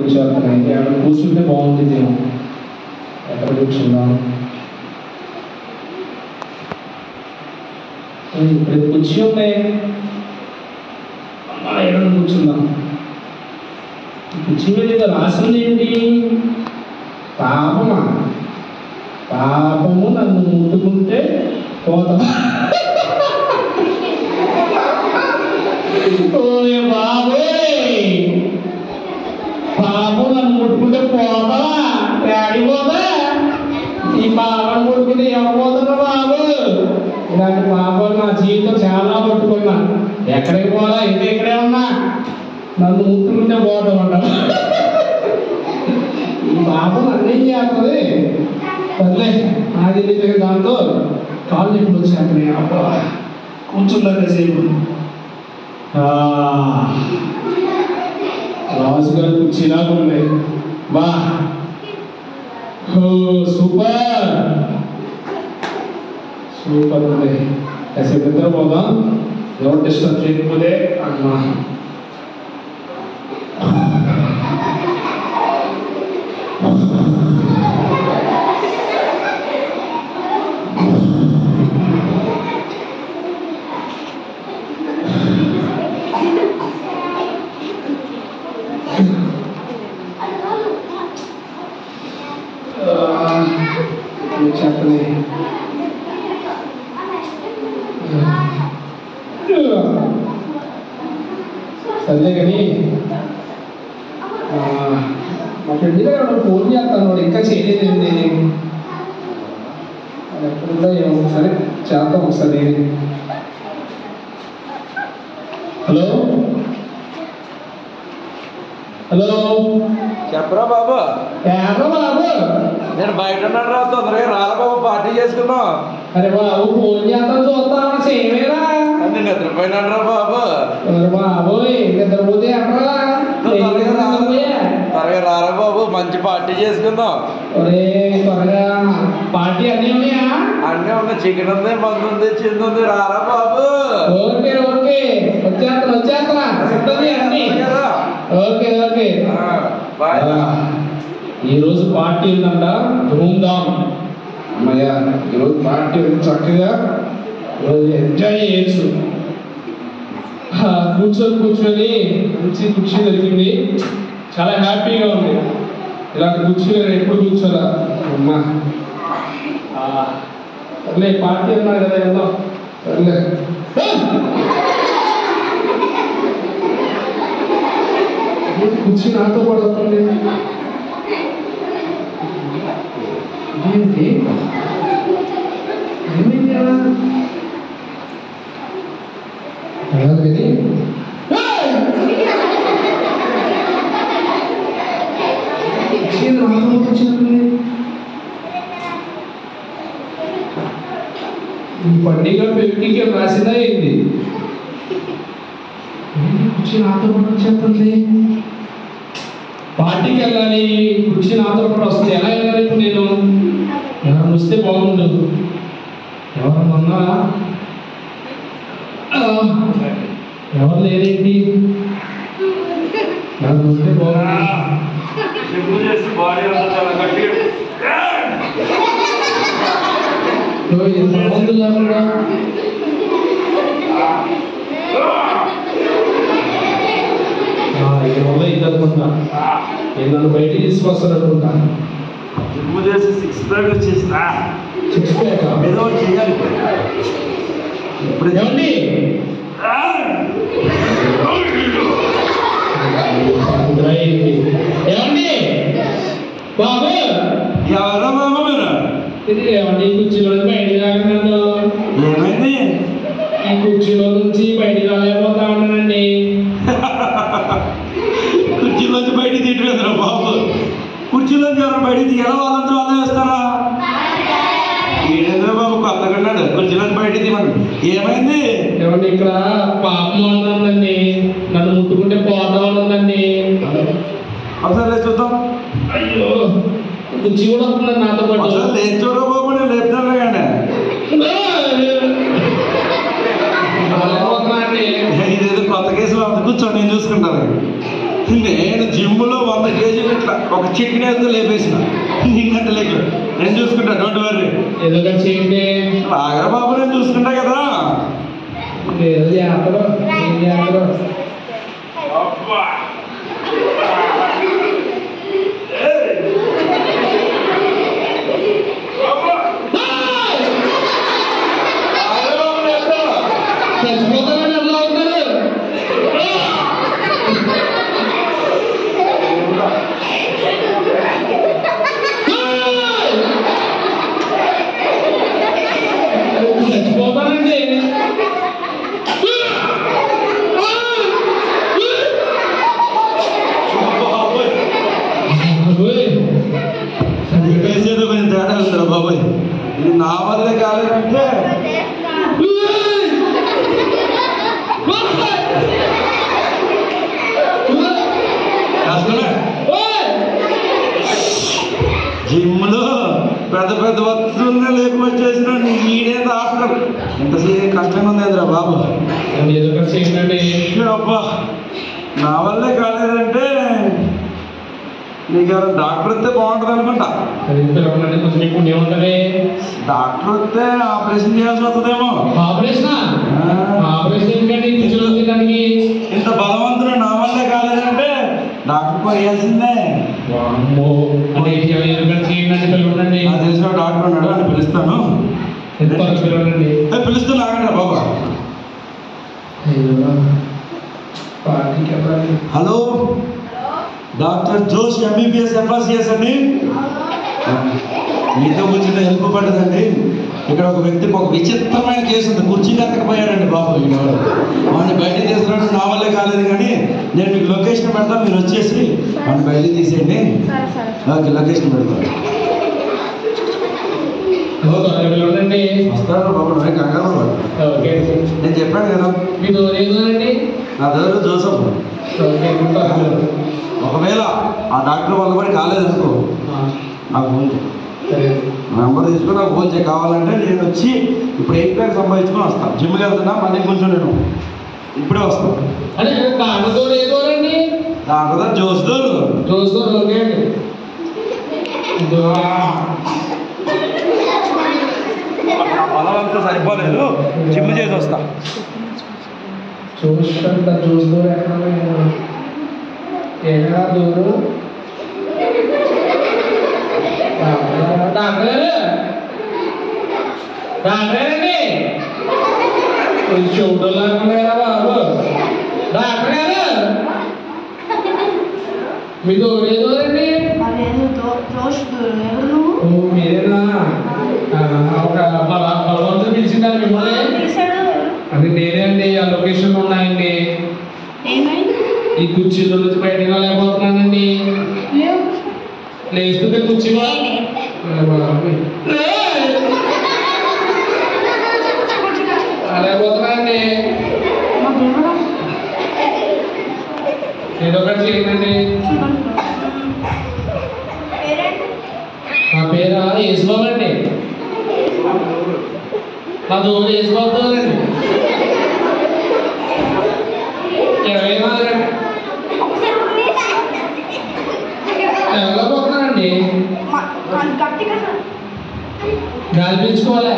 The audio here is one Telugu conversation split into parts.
వచ్చేస్తున్నాయి. ఎక్కడ కూర్చుంటే బాగుంటుందేమో. ఎక్కడ కూర్చుందాం? ఇప్పుడు కుర్చీ ఉన్నాయి. ఎక్కడ కూర్చుందాం? కుర్చీ మీద ఏదో రాసింది ఏంటి? పాపమా? పాపము నన్ను ముట్టుకుంటే పోతా. పాపం నన్ను ముట్టుకుంటే పోతా. డాడీ పోతా. ఈ పాపను ముట్టుకుంటే ఎవరు పోతున్నా బాబు? ఇలాంటి పాపం నా జీవితం చాలా పట్టుకున్నా. ఎక్కడికి పోదా? ఇక్కడే ఉన్నా. నన్ను ముట్టుకుంటే పోతాం అంట. ఈ పాపం అన్నేం చేస్తుంది? సర్లే నాది దాంతో కాళ్ళు ఎప్పుడు వచ్చాక అబ్బా కూర్చుంటాక సేపు. రాజుగారు కుర్చీలాగా ఉన్నాయి. బా సూపర్ సూపర్ ఉంది. కాసేపు నిద్రపోదాం. ఎవరు డిస్టర్బ్ చేయకపోతే అమ్మా. చెప్పలే సర్లే కానీ మా ఫ్రెండ్ గారు ఫోన్ చేస్తాను. వాడు ఇంకా చేయలేదండి. ఎప్పుడుందో ఏమో. సరే చేద్దాం ఒకసారి. హలో హలో చెప్పరా బాబు? ఎవరో బాబు? నేను బయట ఉన్నాను రా. తొందరగా రారా బాబు, పార్టీ చేసుకున్నాం. అరే బాబు ఫోన్ చేస్తాను చూస్తా చేయలేరా? నేను నిద్రపోయినాను రా బాబు. బాబు నిద్రపోతే ఎక్కడా? త్వరగా రారా బాబు, మంచి పార్టీ చేసుకుందాం. ఒరే త్వరగా. పార్టీ అన్నీ ఉన్నాయా? అన్నీ ఉన్నాయి. చికెన్ ఉంది, మందు ఉంది, చింది ఉంది. రారా బాబు. ఓకే ఓకే వచ్చేస్తా అన్ని. Okay okay. ఈరోజు పార్టీ ఉందంట. ధూమ్ధామ్. అమ్మయ్యా ఈరోజు పార్టీ ఉంది. చక్కగా ఈరోజు ఎంజాయ్ చేయొచ్చు. కూర్చొని మంచి కుర్చీ దొరికింది. చాలా హ్యాపీగా ఉంది. ఇలాంటి కుర్చీలో ఎప్పుడు కూర్చోరా అమ్మా. సర్లే పార్టీ అన్నారు కదా వెళ్దాం. సర్లే కుర్చీ నాతో పాటు వస్తుంది ఏంటి? ఏమైంది కదా? ఈ పండుగ వ్యక్తికి రాసిదా ఏంది? కుర్చీ నాతో పాటు వచ్చేస్తుంది. పార్టీకి వెళ్ళాలి, కుర్చీ నాతో పాటు వస్తుంది. ఎలా వెళ్ళాలి ఇప్పుడు నేను? ఎవరు వస్తే బాగుండు. ఎవరన్నా ఉన్నారా? ఎవరు లేరేంటి? నాకు వస్తే బాగుండు. సంబంధం లేకుండా వల్ల ఇది అనుకుంటా. నేను నన్ను బయటికి తీసుకొస్తాను అనుకుంటా. సిక్స్ ప్యాక్ వచ్చేసిన. సిక్స్ ప్యాక్ ఏదో చేయాలి ఇప్పుడు. ఏమండి ఏమండి బాబు? ఎవరా బాబు మీరు? ఇది ఏమండి కుర్చీలో బయటికి రాగలను. ఏమైంది? ఈ కుర్చీలో నుంచి బయటికి రాలేకపోతా ఉన్నానండి. కుర్చీలోంచి బయటికి తీయట్లేదురా బాబు. కుర్చీలోంచి ఎవరు బయటికి తీయాలా? వాళ్ళంతా వాళ్ళే వేస్తారా? ఏడేంద్ర బాబు కొత్తగా ఉన్నాడు. కుర్చీలోంచి బయటికి తీయమని. ఏమైంది? ఏమండి ఇక్కడ పాపం ఉందండి. నన్ను ముట్టుకుంటే పోతా ఉందండి. ఒకసారి చూద్దాం. అయ్యో కుర్చీ కూడా వస్తుందండి నాతో పాటు. లేచోరా బాబు, నేను లేపుతాను కానీ ఇదేదో కొత్త కేసులో అంత కూర్చోండి, నేను చూసుకుంటాను. నేను జిమ్లో 100 కేజీలు ఒక చికెన్ వేస్తే లేపేసిన ఇంకంటే లేక నేను చూసుకుంటా, డోంట్ వర్రీ. ఏదో ఒకటి చేయండి. ఆగరా బాబు, నేను చూసుకుంటా కదా. ఏదో చేస్తారు, ఏం చేస్తారు? చచ్చిపోతామని ఎలా ఉన్నారు? చచ్చిపోతానండి. వేసేదో కొంచెం తేడా ఉందిరా బాబాయ్. ఇది నా వల్లే కాలేదంటే జిమ్లో పెద్ద పెద్ద వస్తువులనే లేకపోతేసిన ఈడే డాక్టర్ ఇంతసేపు కష్టంగా ఉందిరా బాబు. ఏదో ఒకటి చేయండి. అబ్బా, నా వల్లే కాలేదంటే నీకు ఎవరు డాక్టర్ వస్తే బాగుంటుంది అనుకుంటా. కొంచెం మీకు ఏముంటది? డాక్టర్ వస్తే ఆపరేషన్ చేయాల్సి వస్తుందేమో. ఆపరేషన్ ఆపరేషన్ ఎందుకండి? కూర్చోలో తినడానికి ఇంత బలవంతుడు నా వల్లే కాలేదంటే డాక్టర్ పోయాల్సిందే. అంటే ఎందుకంటే చేయండి పిల్లలండి. నాకు తెలిసిన డాక్టర్ ఉన్నాడు, అని పిలుస్తాను. పిల్లలండి పిలుస్తున్నా ఆగండి బాబా. హలో, డాక్టర్ జోష్ ఎంబీబీఎస్ FRCS అండి. మీతో వచ్చిన హెల్ప్ పడ్డదండి. ఇక్కడ ఒక వ్యక్తికి ఒక విచిత్రమైన కేసు ఉంది. కుర్చీకి ఎత్తకపోయాడండి బాబు. వాడిని బయటికి తీసుకురావడం నా వల్లే కాలేదు, కానీ నేను మీకు లొకేషన్ పెడతాను, మీరు వచ్చేసి వాడిని బయటికి తీసేయండి. ఓకే, లొకేషన్ పెడతాను. పిల్లలండి వస్తాను బాబు, నువ్వే కంగారు పడు. నేను చెప్పాను కదా, మీ దూరం ఏదండి? నా దగ్గర జోసఫ్. ఒకవేళ ఆ డాక్టర్ వల్ల కూడా కాలేదనుకో, నాకు ఫోన్ చేయి. నెంబర్ తీసుకుని నాకు ఫోన్ చేయి. కావాలంటే నేను వచ్చి ఇప్పుడు 8 ప్యాక్ సంపాదించుకొని వస్తాను. జిమ్కి వెళ్తున్నా, మళ్ళీ కొంచెం నేను ఇప్పుడే వస్తాను. అంటే డాక్టర్ ఏదోరండి? డాక్టర్ జోస్దోరు. జోస్దోరు, ఓకే అండి. బలం అంతా సరిపోలేదు, జిమ్ చేసి వస్తా. చూసుకుంటా చూస్తూ ఎక్కడ దూరు డాక్టరండి చూడడం లేకుండా బాబు. డాక్టర్ గారు మీ దూరం ఏదోరండి? మీరేనా? ఒక బలవంతుడు పిలిచిందా మిమ్మల్ని? అది నేనే అండి. ఆ లొకేషన్ ఉన్నాయండి. ఈ కుర్చీలో నుంచి బయటకు లేకపోతున్నానండి. లేస్తుంటే కుర్చీలో లేకపోతున్నానండి. ఏదో ఒకటి చేయండి. నా పేరు యేసుబాబు అండి. నా దూరం యేసుబాబు అండి. 24 ఎలా పోతున్నానండి? గాలి పీల్చుకోవాలి.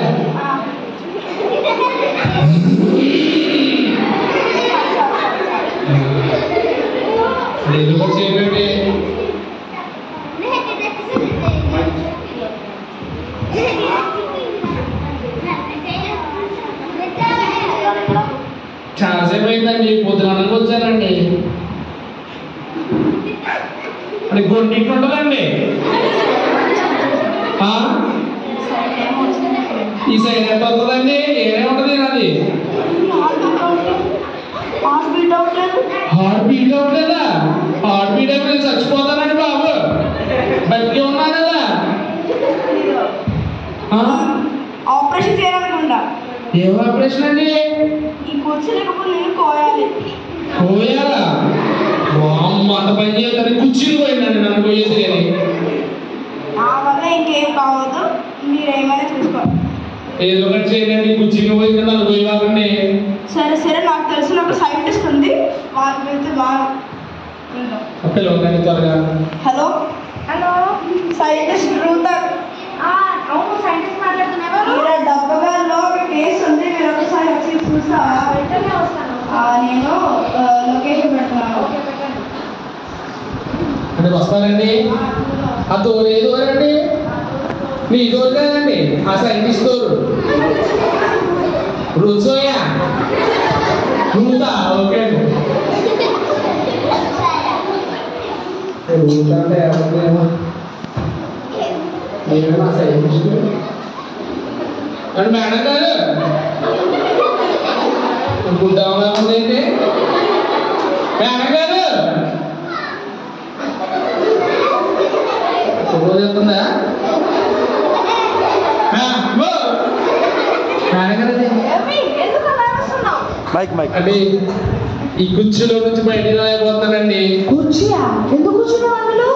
ఏదో ఒకటి చేయండి. చాలాసేపు అయిందండి, పొద్దునకి వచ్చానండి. అది గొంటింటి ఉంటుందండి. ఈ సైడ్ ఎంత వస్తుందండి? ఏమే ఉంటుంది అది? హార్ట్ బీట్ అవ్వట్లేదా? హార్ట్ బీట్ అయితే నేను చచ్చిపోతానండి బాబు. బతికే ఉన్నా కదా. ఆపరేషన్ చేయాలనుకుంటా. ఏం ఆపరేషన్ అండి? ఈ కుర్చీ లేకపోతే నేను కోయాలి. కోయాలా? అంత పని చేయాలని కుర్చీలు పోయిందండి నన్ను పోయేది. కానీ నా వల్ల ఇంకేం కావద్దు, మీరేమైనా చూసుకోవాలి. ఏదో ఒకటి చేయండి. కుర్చీలు పోయింది నన్ను పోయేవాళ్ళండి. సరే సరే, నాకు తెలిసిన ఒక సైంటిస్ట్ ఉంది, వాళ్ళకి వెళ్తే బాగా. పిల్లలు త్వరగా. Hello hello scientist router. అవును సైంటిస్ట్ మాట్లాడుతున్నారు. ఇక్కడ డబ్బగాల్లో ఒక కేసు ఉంది, మీరు ఒకసారి వచ్చి చూస్తావా? వెంటనే వస్తాను. నేను లొకేషన్ పెడుతున్నాను. ఓకే పెట్టండి. అంటే వస్తానండి. ఆ తోరు ఏ తోరండి? నీ తోరు కదండి, ఆ సైంటిస్ట్ తోరు. రుచోయా రూతా. ఓకే అండి. రూతా అంటే ఏమన్నా ఏమైనా సైంటిస్ట్ అంటే మేడం గారు గుడ్డామలా ఉందండి. మేడం గారు ఫోటో చెప్తుందా? మేడం గారు ఎందుకు అలా వస్తున్నావు? అంటే ఈ కుర్చీలో నుంచి బయటికి రాకపోతున్నానండి. కూర్చుయా? ఎందుకు కూర్చున్నావు అందులో?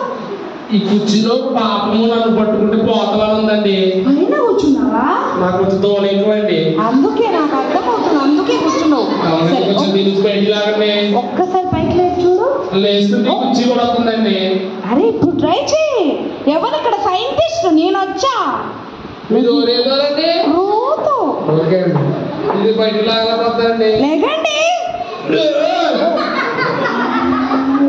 ఈ కుర్చీలో పాపము నన్ను పట్టుకుంటే పోతలా ఉందండి. పైన కూర్చున్నావా? నాకు కొంచెం తోలు ఎక్కువండి. అందుకే నాకు అర్థమవుతుంది, అందుకే కూర్చున్నావు. అవునండి, సరే, కొంచెం దీని నుంచి బయటికి లాగండి. ఒక్కసారి పైకి లేచి చూడు. లేస్తుంది, కుర్చీ కూడా వస్తుందండి. అరే ఇప్పుడు ట్రై చేయి. ఎవరు ఇక్కడ సైంటిస్ట్? నేను వచ్చా. మీరు ఎవరేదండి? రూతు. ఓకే అండి. ఇది బయటికి లాగకపోతుందండి. లేకండి.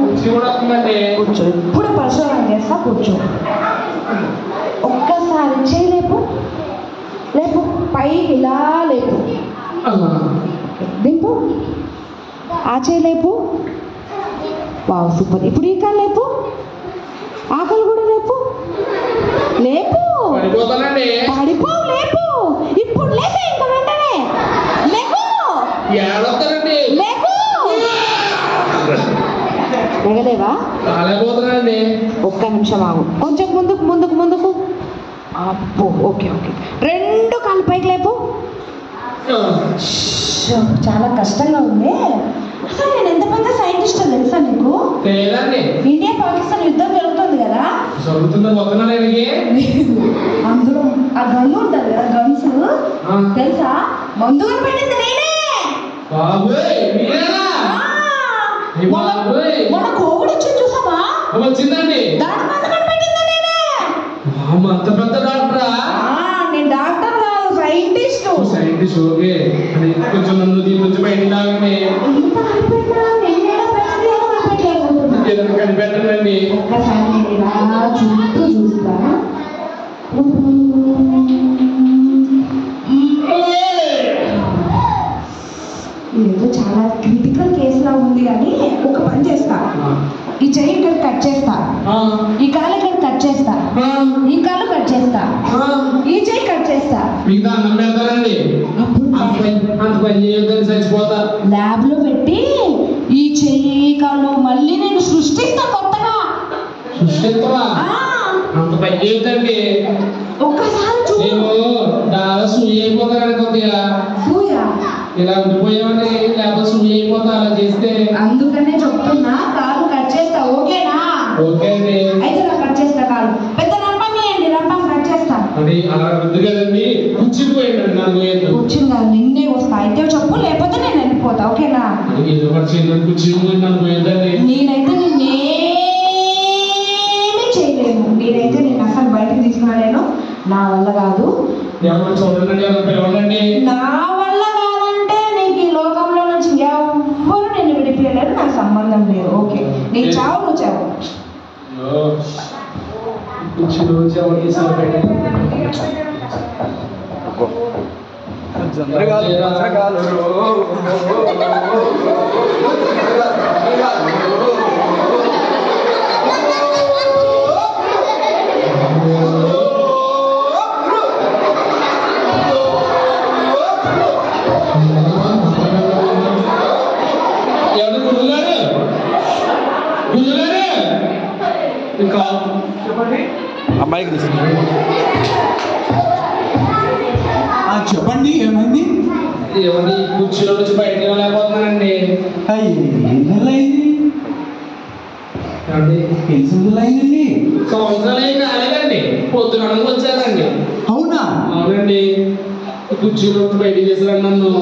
కుర్చీ కూడా వస్తుందండి. కూర్చో, ఇప్పుడు పరిశోధన చేస్తా. కూర్చో. ఒక్కసారి చేయి లేపు. లేపు, పైకి ఇలా లేపు. దింపు. ఆ చేయి లేపు. Wow super. ఇప్పుడు ఈ కాలు లేపు. ఆకలి కూడా లేపు. లేపు. పడిపోతానండి. పడిపోవు, లేపు. ఇప్పుడు లేపే, ఇంకా వెంటనే లేపు. ఏడొస్తానండి. లేపు. లేగలేవా? రాలేకపోతున్నానండి. ఒక్క నిమిషం ఆగు. కొంచెం ముందుకు ముందుకు ముందుకు. అబ్బో, ఓకే ఓకే. రెండు కాళ్ళు పైకి లేపు. చాలా కష్టంగా ఉంది. అసలు నేను ఎంత పెద్ద సైంటిస్ట్ తెలుసా నీకు? లేదండి. ఇండియా పాకిస్తాన్ యుద్ధం జరుగుతుంది కదా, జరుగుతుందా? వస్తున్నాను అందులో ఆ గన్ను ఉంటుంది కదా, గన్స్ తెలుసా? మందు కనిపెట్టింది నేనే. బాబోయ్ మీరేనా? మన కోవిడ్ వచ్చింది చూసావా? వచ్చిందండి. దాని మందు కనిపెట్టింది నేనే. అంత పెద్ద డాక్టరా? నేను డాక్టర్ కాదు, సైంటిస్ట్. సైంటిస్ట్. ఓకే. కొంచెం నన్ను దీని నుంచి బయటికి లాగండి. ఏదైనా కనిపెట్టండి. ఒక్కసారి నేను ఇలా చుట్టూ చూస్తా. ఇదేదో చాలా క్రిటికల్ కేసులా ఉంది, కానీ ఒక పని చేస్తా. ఈ చెయ్యి ఇక్కడ కట్ చేస్తా, ఈ కాలు ఇక్కడ కట్ చేస్తా, ఈ కాలు కట్ చేస్తా, ఈ చెయ్యి కట్ చేస్తా. మీకు అన్నం పెడతానండి. అంత పని చేయొద్దని చచ్చిపోతా. ల్యాబ్ లో పెట్టి ఈ చెయ్యి కాలు మళ్ళీ నేను సృష్టిస్తా కొత్తగా. సృష్టిస్తావా? అంత పని చేయొద్దండి. ఒక్కసారి చూ. నేను చాలా సూయి అయిపోతాను కొద్దిగా. సూయా? ఇలా ఉండిపోయామని, లేకపోతే సూయి అయిపోతా అలా చేస్తే. అందుకనే చెప్తున్నా, కాలు కట్ చేస్తా. ఓకేనా? ఓకే అండి. అయితే నాకు కట్ చేస్తా కాలు. పెద్ద రంపం వేయండి, రంపం కట్ చేస్తా. అది అలా ఉంది కదండి, కూర్చుకుపోయిందండి. నాకు ఏదో కూర్చుని కాదు, నిన్నే వస్తా. అయితే చెప్పు, లేకపోతే నేను వెళ్ళిపోతా. ఓకేనా? ఏదో ఒకటి చేయడానికి కూర్చుని నాకు పోయిందండి. నేనైతే నిన్నేమీ చేయలేను. నేనైతే నేను అసలు బయటకు తీసుకురాలేను. నా వల్ల కాదు. ఎవరు చూడండి, ఎవరు పిలవండి. నా వల్ల కాదంటే నీకు ఈ లోకంలో నుంచి ఎవ్వరు నేను విడిపించలేరు. నాకు సంబంధం లేదు. ఓకే, నీకు చావు, నువ్వు చావు. కూర్చుని వచ్చి ఎవరికి అమ్మాయికి చెప్పండి, ఏమైంది? ఏమండి, కుర్చీలో నుంచి బయటకు వెళ్ళలేకపోతున్నానండి. అయిందండి. సంవత్సరాలు ఏం కాలేదండి, పొద్దున వచ్చానండి. అవునా? అవునండి. కుర్చీలో నుంచి బయటకు చేశారు నన్ను.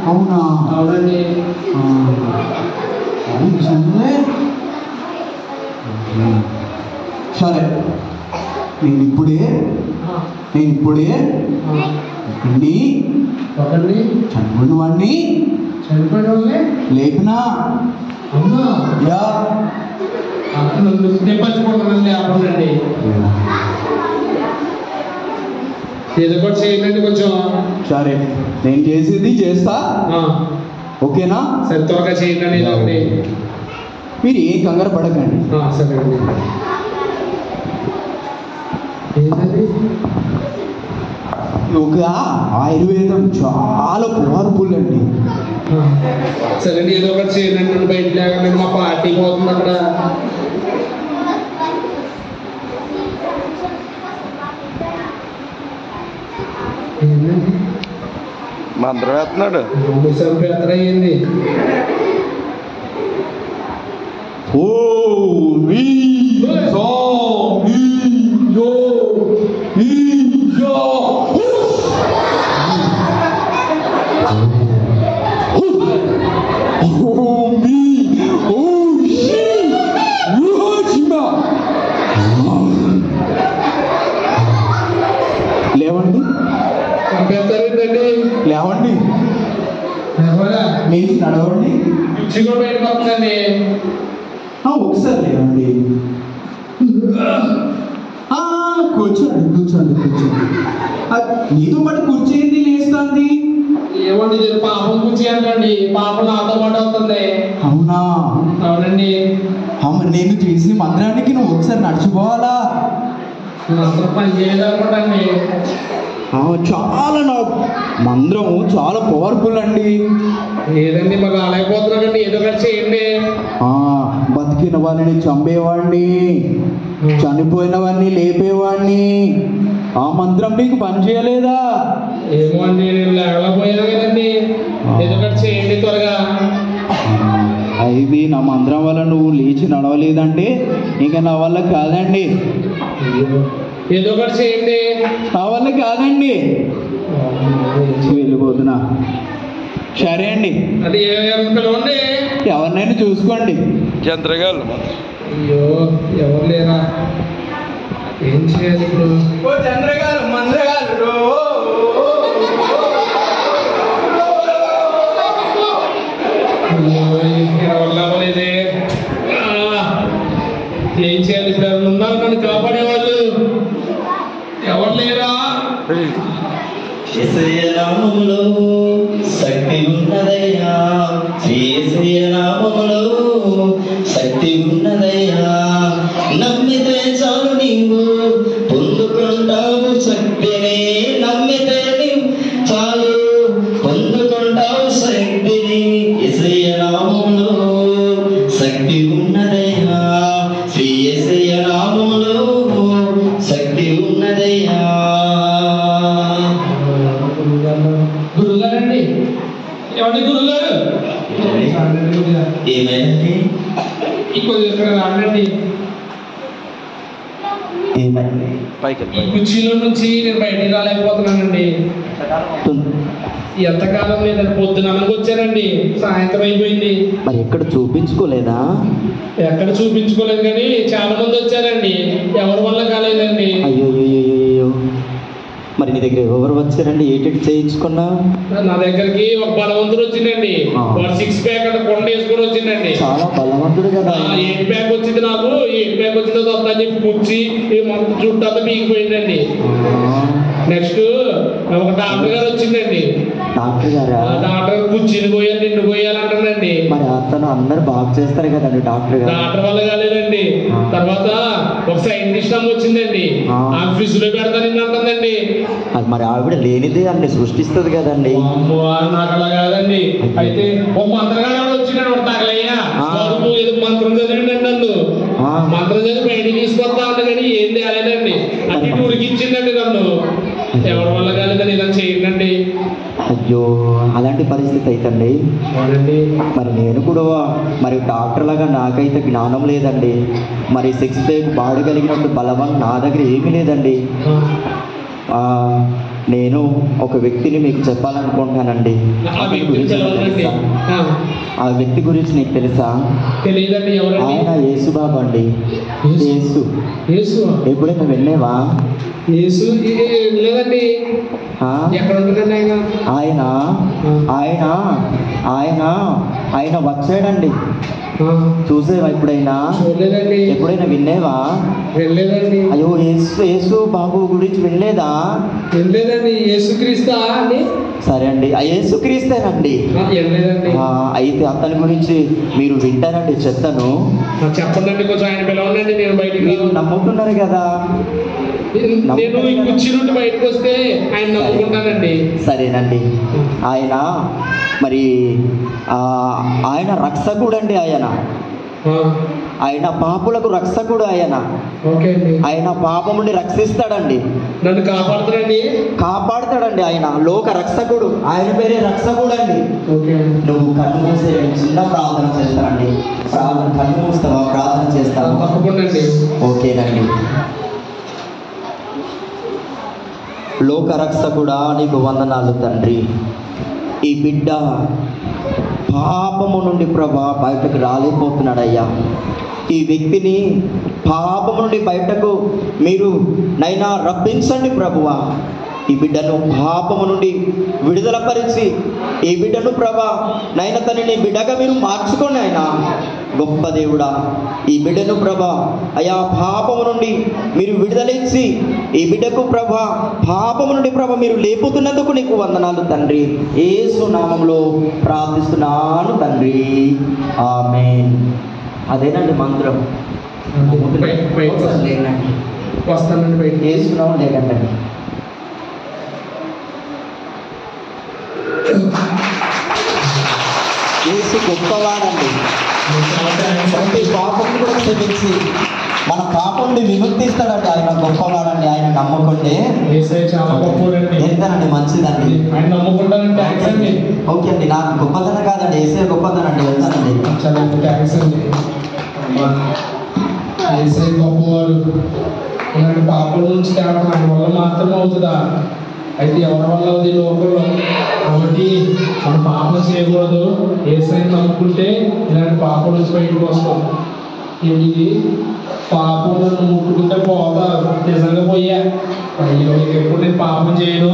అవునా? అవునండి. సరే నేను ఇప్పుడే నీ ఒకరిని చనిపోయిన వాడిని చనిపోయిన వాళ్ళే లేపినా అవునా యా నేను పంచిపోతానండి అప్పుడండి ఏదో కూడా చేయండి కొంచెం. సరే నేను చేసేది చేస్తా, ఓకేనా? సరే త్వరగా చేయండి ఏదో ఒకటి. మీరు ఏ కంగారు పడకండి. సరే అండి. ఏంటండి? ఒక ఆయుర్వేదం చాలా పవర్ఫుల్ అండి. సరే అండి ఏదో ఒకటి చేయండి. నన్ను బయట లేకండి, మా పార్టీ పోతుంది అక్కడ. ఏంటండి మంత్రం వేస్తున్నాడు. పెద్ద అయ్యింది. ఓ మీ సో మీ యో ఈ యో ఓ మీ ఓ షీ యోజిమా. లేవండి లేవండి, లేచి నడవండి. బయటకు వస్తుందండి. ఒకసారి లేవండి. కూర్చోండి. నీతో పాటు కూర్చేది లేస్తుంది. ఏమండి పాపం కూర్చేయాలండి. పాపం నాతో పాటు అవుతుంది. అవునా? అవునండి. నేను చేసే మందిరానికి నువ్వు ఒకసారి నడిచిపోవాలా? పని చేయాలనుకుంటాండి. చాలా నా మందిరం చాలా పవర్ఫుల్ అండి. లేదండి మరి రాలేకపోతున్నానండి. ఏదో ఒకటి చేయండి. బతికిన వాడిని చంపేవాడిని, చనిపోయిన వాడిని లేపేవాడిని. ఆ మంత్రం నీకు పని చేయలేదా? ఏమో అండి, నేను లేకపోయాను కదండి. ఏదో ఒకటి చేయండి త్వరగా. ఇది నా మంత్రం వల్ల నువ్వు లేచి నడవలేదంటే ఇక నా వల్ల కాదండి. ఏదో ఒకటి చేయండి. నా వల్ల కాదండి, వెళ్ళిపోతున్నా. సరే అండి, అది పిలవండి. ఎవరినైనా చూసుకోండి. చంద్రగారు. అయ్యో ఎవరు లేరా? ఏం చేయాలి ఇప్పుడు? చంద్రగారు మంద్రగారు వల్ల అవ్వలేదే. ఏం చేయాలి ఇప్పుడు? ఎవరు ఉన్నారు నన్ను కాపాడేవాళ్ళు? ఎవరు లేరా? నామములో శక్తి ఉన్నదయ్యా, నామములో శక్తి ఉన్నదయ్యా. నమ్మితే చాలు నీవు పొందుకుంటావు శక్తిని. నమ్మితే నీవు చాలు పొందుకుంటావు శక్తిని. యేసయ్య నామములో శక్తి ఉన్నదయ్యా, యేసయ్య నామములో శక్తి ఉన్నదయ్యా. గురుగారండి. ఏమండి గురుగారు? ఏమైంది? ఇక్కడ రానండి. ఏమైంది? ఈ కుర్చీలో నుంచి నేను బయటికి రాలేకపోతున్నానండి. ఎంతకాలం లేదండి. పొద్దున వచ్చానండి, సాయంత్రం అయిపోయింది. మరి ఎక్కడ చూపించుకోలేదా? ఎక్కడ చూపించుకోలేదు కానీ చాలా మంది వచ్చారండి. ఎవరి వల్ల కాలేదండి. అయ్యో, మరి నీ దగ్గర ఎవరు వచ్చారండి? ఏంటి చేయించుకున్నా? నా దగ్గరికి ఒక బలవంతుడు వచ్చిందండి. వాడు 6 ప్యాక్ అంటే కొండ వేసుకొని వచ్చిందండి. చాలా బలవంతుడు కదా. 8 ప్యాక్ వచ్చింది. నాకు 8 ప్యాక్ వచ్చిందో వస్తా అని చెప్పి కూర్చి మన చుట్టూ అంతా పీకిపోయిందండి. నెక్స్ట్ ఒక డాక్టర్ గారు వచ్చిందండి. డాక్టర్ గారా? డాక్టర్ కుర్చీని పోయాలి, నిన్ను పోయాలంటానండి. మరి అతను అందరు బాగా చేస్తారు కదండి డాక్టర్ గారు. డాక్టర్ వల్ల కాలేదండి. తర్వాత ఒక సైంటిస్ట్ అమ్మ వచ్చిందండి. ఆ ఫ్రిడ్జ్ లో పెడతా నిన్ను అంటుందండి. అది మరి ఆవిడ లేనిదే అన్ని సృష్టిస్తుంది కదండి. నాకు అలా కాదండి. అయితే ఒక మంత్రగాడు వచ్చినాడు. వాడు తగలయ్యా ఏదో మంత్రం చదివిండి నన్ను. మంత్రం చదివి బయటికి తీసుకొస్తా ఉంది కానీ ఏం తేలేదండి. అట్టి ఉరికిచ్చిందండి నన్ను. ఎవరి వల్ల కాలేదని ఇలా చేయండి. అయ్యో, అలాంటి పరిస్థితి అయితండి. మరి నేను కూడా మరి డాక్టర్ లాగా నాకైతే జ్ఞానం లేదండి. మరి 6 ప్యాక్ బాడీ కలిగినప్పుడు బలవం నా దగ్గర ఏమీ లేదండి. నేను ఒక వ్యక్తిని మీకు చెప్పాలనుకుంటున్నానండి. ఆ వ్యక్తి పిలవనండి. ఆ వ్యక్తి గురించి నీకు తెలుసా? తెలియదండి. ఎవరండి? ఆయన యేసు బాబు అండి. యేసు. యేసు ఎప్పుడైనా వెళ్ళేవా? యేసు లేదండి. ఆ? ఎక్కడ ఉంటుందండి ఆయన? ఆయన ఆయన ఆయన ఆయన వచ్చాడండి. చూసేవా ఎప్పుడైనా? చూడలేదండి. ఎప్పుడైనా వినేవా? వెళ్ళలేదండి. అయ్యో యేసు యేసు బాబు గురించి వినలేదా? వెళ్ళలేదండి. యేసుక్రీస్తా అండి? సరే అండి, ఆ యేసుక్రీస్తేనండి. వెళ్ళలేదండి. అయితే అతని గురించి మీరు వింటారండి, చెప్తాను. చెప్పండి కొంచెం, ఆయన పిలవండి. నేను బయటికి మీరు నమ్ముతున్నారు కదా? నేను ఈ కుర్చీ నుండి బయటకు వస్తే ఆయన నమ్ముకుంటానండి. సరేనండి. ఆయన మరి ఆయన రక్షకుడు అండి. ఆయన పాపులకు రక్షకుడు. ఆయన పాపం నుండి రక్షిస్తాడండి. నన్ను కాపాడుతాడండి. కాపాడుతాడండి. ఆయన లోక రక్షకుడు. ఆయన పేరే రక్షకుడు అండి. నువ్వు కళ్ళు మూసే చిన్న ప్రార్థన చేస్తానండి. కళ్ళు మూస్తావా? ప్రార్థన చేస్తావా? తప్పకుండా అండి. ఓకేనండి. లోక రక్షకుడా, నీకు వందనాలు తండ్రి. ఈ బిడ్డ పాపము నుండి ప్రభా బయటకు రాలేకపోతున్నాడయ్యా. ఈ వ్యక్తిని పాపము నుండి బయటకు మీరు నైనా రప్పించండి ప్రభువా. ఈ బిడ్డను పాపము నుండి విడుదల పరిచి ఈ బిడ్డను ప్రభా నైనా తనని బిడ్డగా మీరు మార్చుకోండి. ఆయన గొప్ప దేవుడా, ఈ బిడ్డను ప్రభా అయా పాపము నుండి మీరు విడుదలిచ్చి ఈ బిడ్డకు ప్రభా పాపము నుండి ప్రభా మీరు లేపుతున్నందుకు నీకు వందనాలు తండ్రి. యేసు నామములో ప్రార్థిస్తున్నాను తండ్రి. ఆమేన్. అదేనండి మంత్రం. లేనండి, వస్తానండి బయట. యేసు నామం లేకండి. యేసు గొప్పవాడండి. ప్రతి పాపం కూడా క్షమించి మన పాపం నుండి విముక్తిస్తాడండి. ఆయన గొప్పవాడండి. ఆయన నమ్ముకుంటే చాలా గొప్పవాడండి. ఎంతనండి మంచిదండి. ఆయన నమ్ముకుంటానండి. ఓకే అండి. నాకు గొప్పతనం కాదండి, ఏసే గొప్పతనం అండి. వెళ్తానండి. చాలా థ్యాంక్స్ అండి. ఏసే గొప్పవాడు. ఇలాంటి పాపల నుంచి తేవడం ఆయన వల్ల మాత్రమే అవుతుందా? అయితే ఎవరి వల్ల అవుతుంది లోకంలో? కాబట్టి మన పాపం చేయకూడదు. ఏసైని నమ్ముకుంటే ఇలాంటి పాపం నుంచి బయటకు వస్తాం. ఇది పాపం నన్ను ముట్టుకుంటే పోతారు. నిజంగా పోయా అయ్యో ఇంకెప్పుడు నేను పాపం చేయను,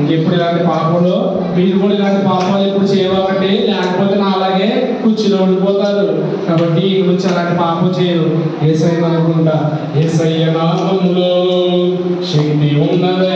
ఇంకెప్పుడు ఇలాంటి పాపలు మీరు కూడా ఇలాంటి పాపాలు ఎప్పుడు చేయవాలంటే, లేకపోతే నా అలాగే కూర్చుని ఉండిపోతారు. కాబట్టి ఈ గురించి అలాంటి పాపం చేయను. ఏసై అనుకుంటా. ఏసయ్య నామములో శక్తి ఉన్నదే.